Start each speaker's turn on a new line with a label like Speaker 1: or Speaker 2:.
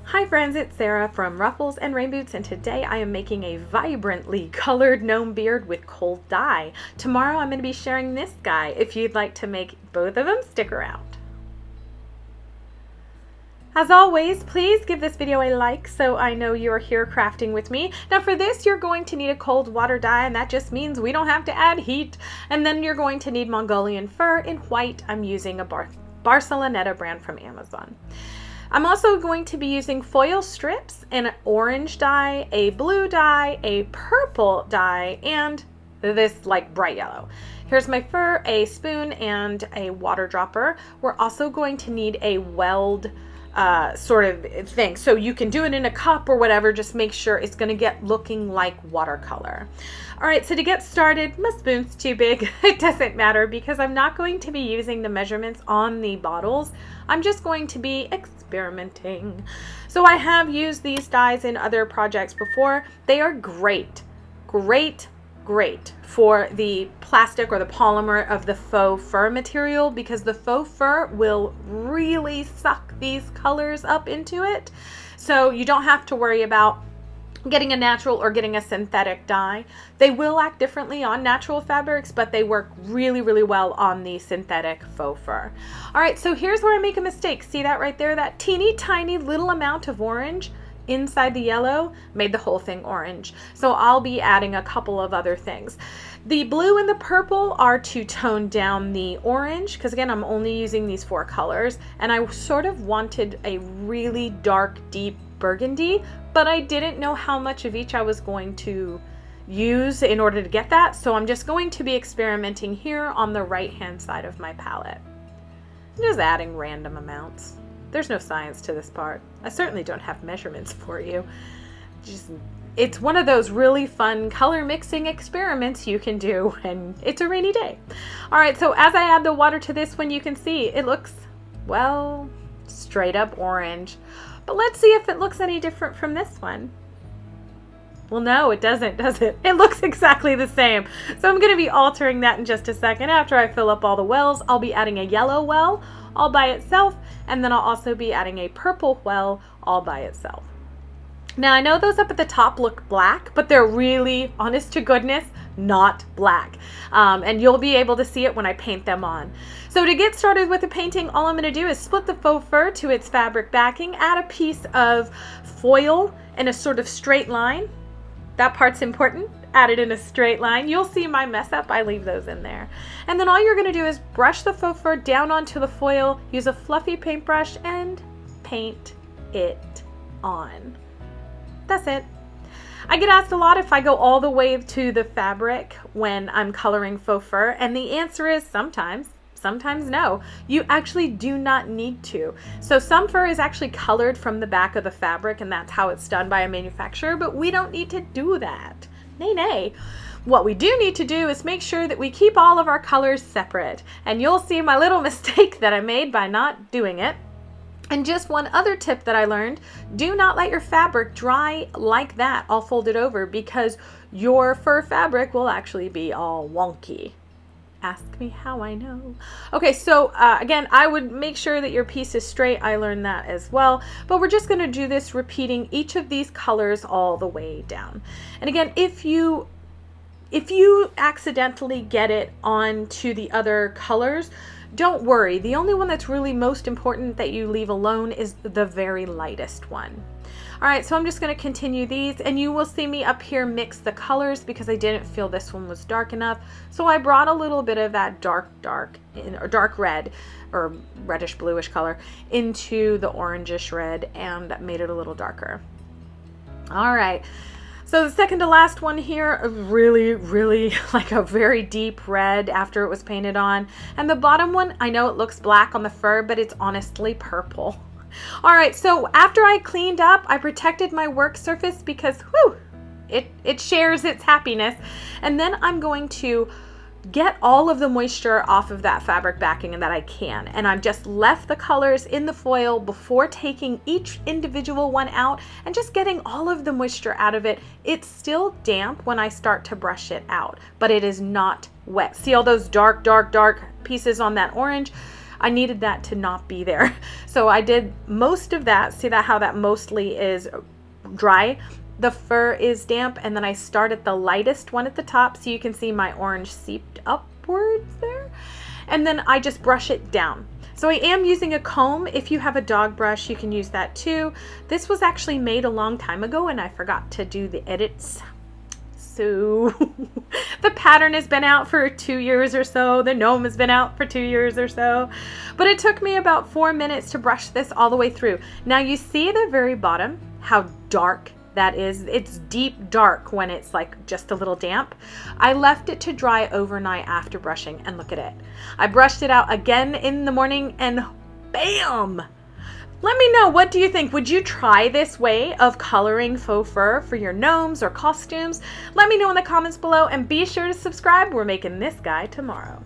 Speaker 1: Hi friends, it's Sarah from Ruffles and Rain Boots, and today I am making a vibrantly colored gnome beard with cold dye. Tomorrow I'm going to be sharing this guy. If you'd like to make both of them, stick around. As always, please give this video a like so I know you're here crafting with me. Now for this, you're going to need a cold water dye, and that just means we don't have to add heat. And then you're going to need Mongolian fur in white. I'm using a Barceloneta brand from Amazon. I'm also going to be using foil strips, an orange dye, a blue dye, a purple dye, and this like bright yellow. Here's my fur, a spoon, and a water dropper. We're also going to need a weld sort of thing. So you can do it in a cup or whatever, just make sure it's going to get looking like watercolor. All right, so to get started, my spoon's too big. It doesn't matter because I'm not going to be using the measurements on the bottles. I'm just going to be experimenting. So I have used these dyes in other projects before. They are great for the plastic or the polymer of the faux fur material, because the faux fur will really suck these colors up into it. So you don't have to worry about getting a natural or getting a synthetic dye. They will act differently on natural fabrics, but they work really well on the synthetic faux fur. All right, so here's where I make a mistake. See that right there? That teeny tiny little amount of orange inside the yellow made the whole thing orange. So I'll be adding a couple of other things. The blue and the purple are to tone down the orange, because again, I'm only using these 4 colors, and I sort of wanted a really dark, deep burgundy, but I didn't know how much of each I was going to use in order to get that. So I'm just going to be experimenting here on the right hand side of my palette. I'm just adding random amounts. There's no science to this part. I certainly don't have measurements for you. It's one of those really fun color mixing experiments you can do when it's a rainy day. All right, so as I add the water to this one, you can see it looks, well, straight up orange. But let's see if it looks any different from this one. Well, no, it doesn't, does it? It looks exactly the same. So I'm going to be altering that in just a second. After I fill up all the wells, I'll be adding a yellow well all by itself, and then I'll also be adding a purple well all by itself. Now I know those up at the top look black, but they're really, honest to goodness, not black. And you'll be able to see it when I paint them on. So to get started with the painting, all I'm going to do is split the faux fur to its fabric backing, add a piece of foil in a sort of straight line. That part's important. Add it in a straight line. You'll see my mess up. I leave those in there. And then all you're going to do is brush the faux fur down onto the foil, use a fluffy paintbrush, and paint it on. That's it. I get asked a lot if I go all the way to the fabric when I'm coloring faux fur, and the answer is sometimes no. You actually do not need to. So some fur is actually colored from the back of the fabric, and that's how it's done by a manufacturer, but we don't need to do that. Nay. What we do need to do is make sure that we keep all of our colors separate, and you'll see my little mistake that I made by not doing it. And just one other tip that I learned, do not let your fabric dry like that all folded over, because your fur fabric will actually be all wonky. Ask me how I know. Okay, so again, I would make sure that your piece is straight. I learned that as well. But we're just going to do this repeating each of these colors all the way down. And again, if you accidentally get it onto the other colors, don't worry. The only one that's really most important that you leave alone is the very lightest one. All right, so I'm just going to continue these, and you will see me up here mix the colors because I didn't feel this one was dark enough. So I brought a little bit of that dark red or reddish bluish color into the orangish red and made it a little darker. All right. So the second to last one here, really like a very deep red after it was painted on. And the bottom one, I know it looks black on the fur, but it's honestly purple. All right, so after I cleaned up, I protected my work surface because, whew, it shares its happiness. And then I'm going to get all of the moisture off of that fabric backing and that I can. And I've just left the colors in the foil before taking each individual one out and just getting all of the moisture out of it. It's still damp when I start to brush it out, but it is not wet. See all those dark pieces on that orange? I needed that to not be there. So I did most of that. See that how that mostly is dry? The fur is damp, and then I start at the lightest one at the top so you can see my orange seeped upwards there. And then I just brush it down. So I am using a comb. If you have a dog brush, you can use that too. This was actually made a long time ago and I forgot to do the edits. So the pattern has been out for 2 years or so. The gnome has been out for 2 years or so. But it took me about 4 minutes to brush this all the way through. Now you see the very bottom, how dark that is. It's deep dark when it's like just a little damp. I left it to dry overnight after brushing, and look at it. I brushed it out again in the morning and bam! Let me know, what do you think? Would you try this way of coloring faux fur for your gnomes or costumes? Let me know in the comments below, and be sure to subscribe. We're making this guy tomorrow.